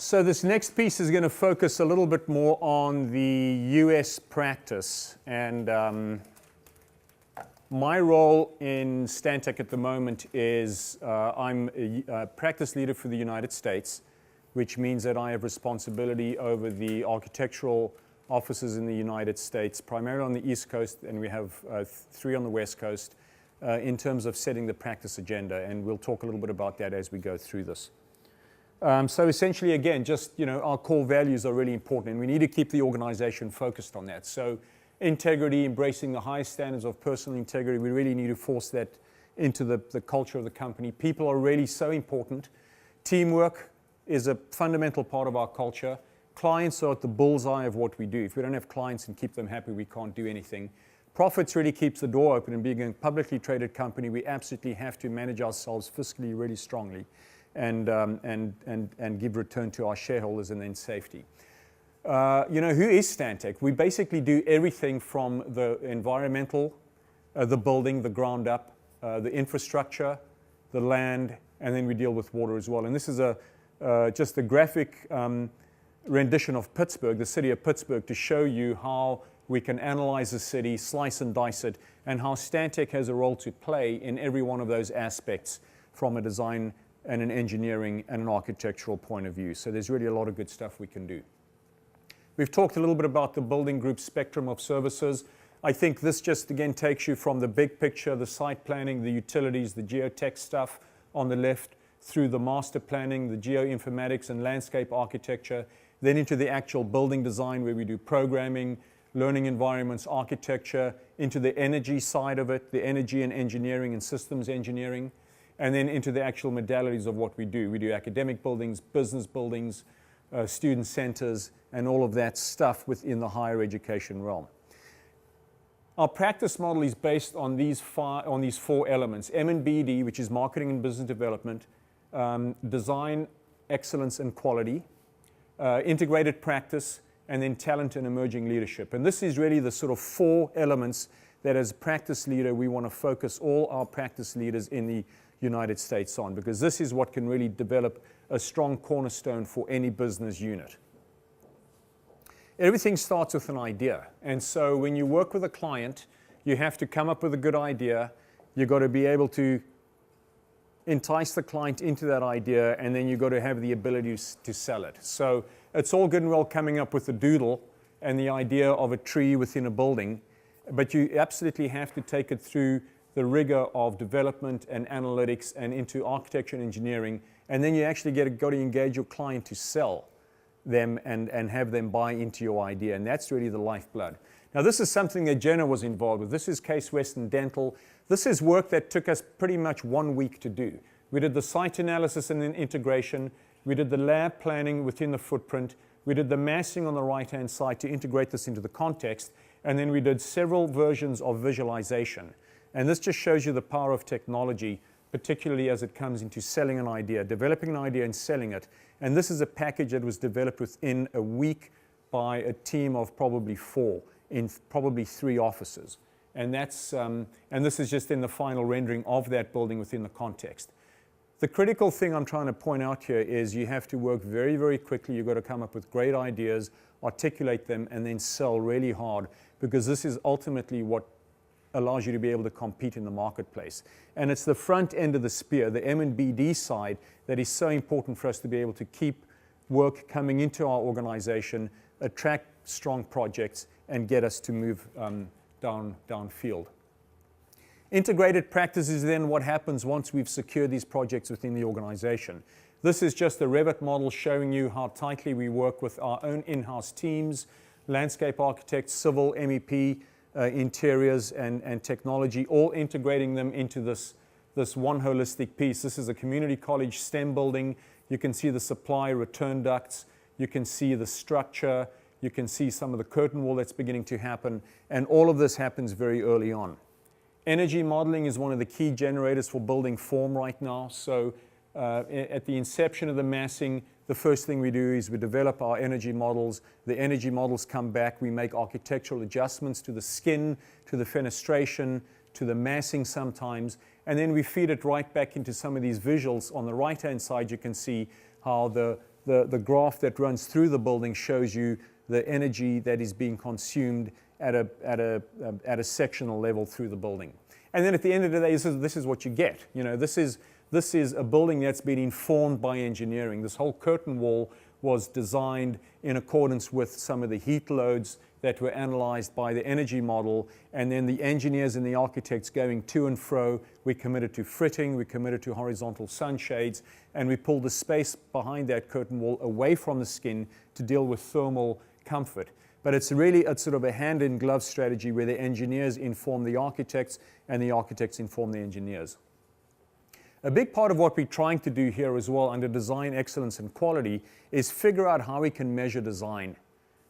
So this next piece is going to focus a little bit more on the US practice. And my role in Stantec at the moment is I'm a practice leader for the United States, which means that I have responsibility over the architectural offices in the United States, primarily on the East Coast, and we have 3 on the West Coast, in terms of setting the practice agenda. And we'll talk a little bit about that as we go through this. So essentially, again, just, our core values are really important, and we need to keep the organization focused on that. So integrity, embracing the highest standards of personal integrity, we really need to force that into the culture of the company. People are really so important. Teamwork is a fundamental part of our culture. Clients are at the bullseye of what we do. If we don't have clients and keep them happy, we can't do anything. Profits really keeps the door open, and being a publicly traded company, we absolutely have to manage ourselves fiscally really strongly. And give return to our shareholders, and then safety. Who is Stantec? We basically do everything from the environmental, the building, the ground up, the infrastructure, the land, and then we deal with water as well. And this is just a graphic rendition of Pittsburgh, the city of Pittsburgh, to show you how we can analyze the city, slice and dice it, and how Stantec has a role to play in every one of those aspects from a design and an engineering and an architectural point of view. So there's really a lot of good stuff we can do. We've talked a little bit about the building group spectrum of services. I think this just, again, takes you from the big picture, the site planning, the utilities, the geotech stuff on the left, through the master planning, the geoinformatics and landscape architecture, then into the actual building design where we do programming, learning environments, architecture, into the energy side of it, the energy and engineering and systems engineering, and then into the actual modalities of what we do. We do academic buildings, business buildings, student centers, and all of that stuff within the higher education realm. Our practice model is based on these 4 elements: M&BD, which is marketing and business development, design, excellence and quality, integrated practice, and then talent and emerging leadership. And this is really the sort of 4 elements that, as a practice leader, we want to focus all our practice leaders in the United States on, because this is what can really develop a strong cornerstone for any business unit. Everything starts with an idea. And so when you work with a client, you have to come up with a good idea. You've got to be able to entice the client into that idea, and then you've got to have the ability to sell it. So it's all good and well coming up with a doodle and the idea of a tree within a building, but you absolutely have to take it through the rigor of development and analytics and into architecture and engineering, and then you actually got to engage your client to sell them and have them buy into your idea, and that's really the lifeblood. Now, this is something that Jenna was involved with. This is Case Western Dental. This is work that took us pretty much 1 week to do. We did the site analysis and then integration. We did the lab planning within the footprint. We did the massing on the right-hand side to integrate this into the context, and then we did several versions of visualization. And this just shows you the power of technology, particularly as it comes into selling an idea, developing an idea and selling it. And this is a package that was developed within a week by a team of probably 4 in probably 3 offices. And this is just in the final rendering of that building within the context. The critical thing I'm trying to point out here is you have to work very, very quickly. You've got to come up with great ideas, articulate them, and then sell really hard, because this is ultimately what allows you to be able to compete in the marketplace. And it's the front end of the spear, the M&BD side, that is so important for us to be able to keep work coming into our organization, attract strong projects, and get us to move downfield. Integrated practice is then what happens once we've secured these projects within the organization. This is just a Revit model showing you how tightly we work with our own in-house teams, landscape architects, civil, MEP, interiors and technology, all integrating them into this one holistic piece. This is a community college STEM building. You can see the supply return ducts. You can see the structure. You can see some of the curtain wall that's beginning to happen. And all of this happens very early on. Energy modeling is one of the key generators for building form right now. So at the inception of the massing, the first thing we do is we develop our energy models. The energy models come back. We make architectural adjustments to the skin, to the fenestration, to the massing sometimes, and then we feed it right back into some of these visuals. On the right-hand side, you can see how the the graph that runs through the building shows you the energy that is being consumed at a sectional level through the building. And then at the end of the day, this is what you get. You know, this is a building that's been informed by engineering. This whole curtain wall was designed in accordance with some of the heat loads that were analyzed by the energy model, and then the engineers and the architects going to and fro. We committed to fritting, we committed to horizontal sunshades, and we pulled the space behind that curtain wall away from the skin to deal with thermal comfort. But it's really sort of a hand-in-glove strategy where the engineers inform the architects and the architects inform the engineers. A big part of what we're trying to do here as well under design excellence and quality is figure out how we can measure design.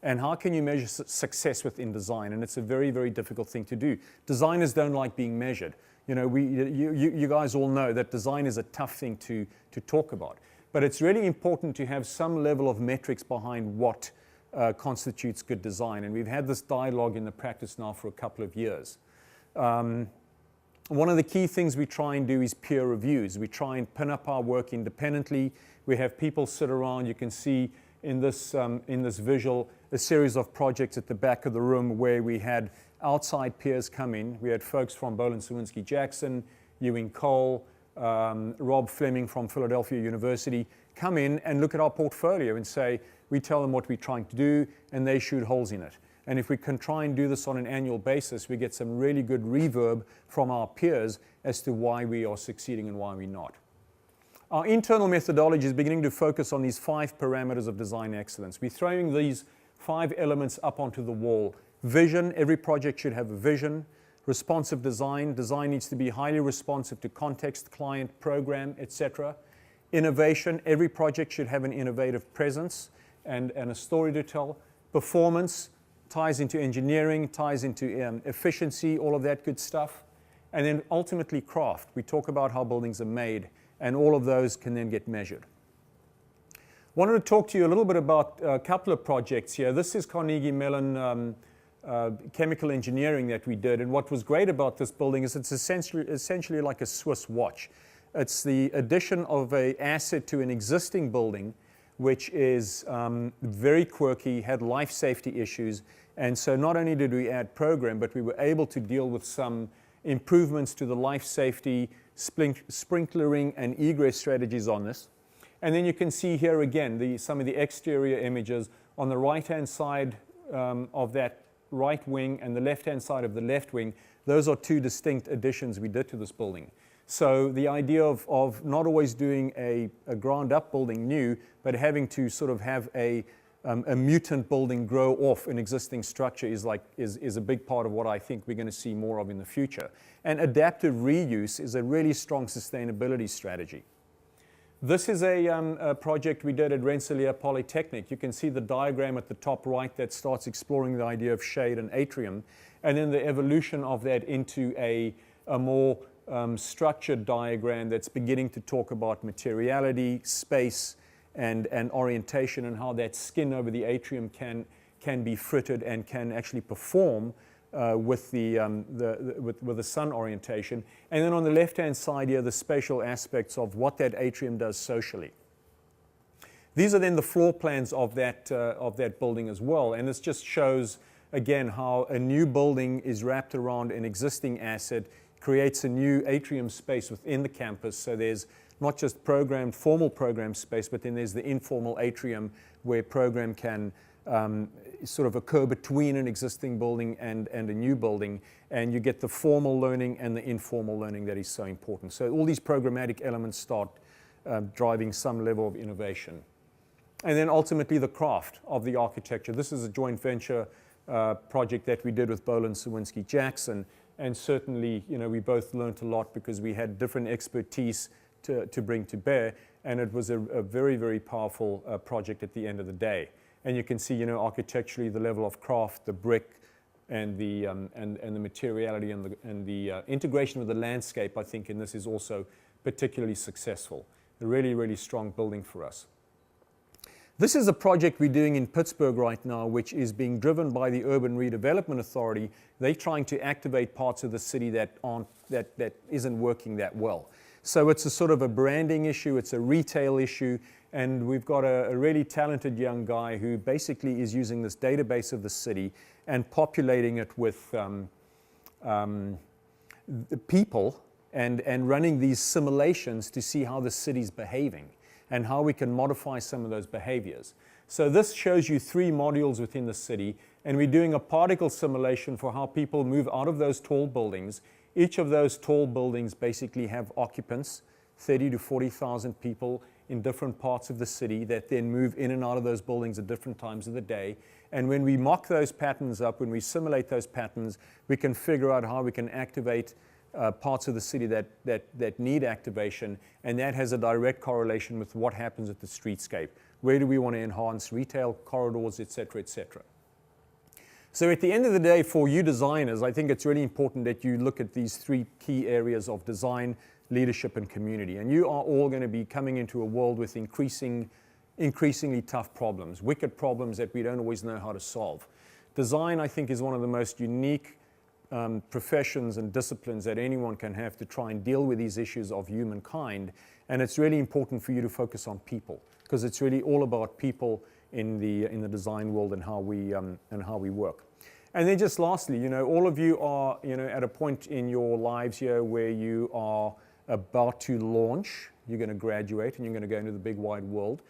And how can you measure success within design? And it's a very, very difficult thing to do. Designers don't like being measured. You know, you guys all know that design is a tough thing to talk about. But it's really important to have some level of metrics behind what constitutes good design. And we've had this dialogue in the practice now for a couple of years. One of the key things we try and do is peer reviews. We try and pin up our work independently. We have people sit around. You can see in this visual a series of projects at the back of the room where we had outside peers come in. We had folks from Boland Sawinski Jackson, Ewing Cole, Rob Fleming from Philadelphia University come in and look at our portfolio and say, we tell them what we're trying to do and they shoot holes in it. And if we can try and do this on an annual basis, we get some really good reverb from our peers as to why we are succeeding and why we're not. Our internal methodology is beginning to focus on these 5 parameters of design excellence. We're throwing these 5 elements up onto the wall. Vision, every project should have a vision. Responsive design, design needs to be highly responsive to context, client, program, etc. Innovation, every project should have an innovative presence and a story to tell. Performance ties into engineering, ties into efficiency, all of that good stuff. And then ultimately craft. We talk about how buildings are made, and all of those can then get measured. Wanted to talk to you a little bit about a couple of projects here. This is Carnegie Mellon chemical engineering that we did, and what was great about this building is it's essentially like a Swiss watch. It's the addition of an asset to an existing building which is very quirky, had life safety issues, and so not only did we add program, but we were able to deal with some improvements to the life safety, sprinklering and egress strategies on this. And then you can see here again some of the exterior images on the right-hand side of that right wing and the left-hand side of the left wing. Those are 2 distinct additions we did to this building. So the idea of not always doing a ground-up building new, but having to sort of have a mutant building grow off an existing structure is a big part of what I think we're going to see more of in the future. And adaptive reuse is a really strong sustainability strategy. This is a project we did at Rensselaer Polytechnic. You can see the diagram at the top right that starts exploring the idea of shade and atrium, and then the evolution of that into a more structured diagram that's beginning to talk about materiality, space, and orientation, and how that skin over the atrium can be fritted and can actually perform with the sun orientation. And then on the left-hand side here, the spatial aspects of what that atrium does socially. These are then the floor plans of that building as well, and this just shows again how a new building is wrapped around an existing asset, creates a new atrium space within the campus. So there's not just formal program space, but then there's the informal atrium where program can sort of occur between an existing building and a new building, and you get the formal learning and the informal learning that is so important. So all these programmatic elements start driving some level of innovation. And then ultimately the craft of the architecture. This is a joint venture project that we did with Boland Sawinski Jackson, and certainly, you know, we both learned a lot because we had different expertise to bring to bear, and it was a very, very powerful project at the end of the day. And you can see, you know, architecturally the level of craft, the brick, and the materiality and the integration with the landscape. I think in this is also particularly successful. A really, really strong building for us. This is a project we're doing in Pittsburgh right now, which is being driven by the Urban Redevelopment Authority. They're trying to activate parts of the city that isn't working that well. So it's a sort of a branding issue, it's a retail issue, And we've got a really talented young guy who basically is using this database of the city and populating it with the people and running these simulations to see how the city's behaving and how we can modify some of those behaviors. So this shows you 3 modules within the city, and we're doing a particle simulation for how people move out of those tall buildings. Each of those tall buildings basically have occupants, 30 to 40,000 people in different parts of the city that then move in and out of those buildings at different times of the day. And when we mock those patterns up, when we simulate those patterns, we can figure out how we can activate parts of the city that need activation, and that has a direct correlation with what happens at the streetscape. Where do we want to enhance retail corridors, et cetera, et cetera. So at the end of the day, for you designers, I think it's really important that you look at these 3 key areas of design, leadership, and community. And you are all going to be coming into a world with increasingly tough problems, wicked problems that we don't always know how to solve. Design, I think, is one of the most unique professions and disciplines that anyone can have to try and deal with these issues of humankind. And it's really important for you to focus on people, because it's really all about people in the design world and how we work. And then just lastly, you know, all of you are, you know, at a point in your lives here where you are about to launch. You're going to graduate and you're going to go into the big wide world.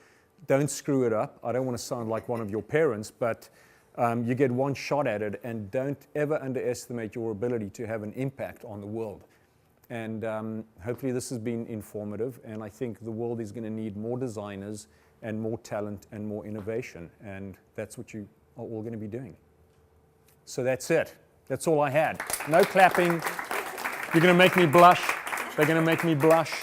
Don't screw it up. I don't want to sound like one of your parents, but you get one shot at it, and don't ever underestimate your ability to have an impact on the world. And hopefully this has been informative, and I think the world is going to need more designers and more talent and more innovation, and that's what you are all going to be doing. So that's it. That's all I had. No clapping. You're going to make me blush. They're going to make me blush.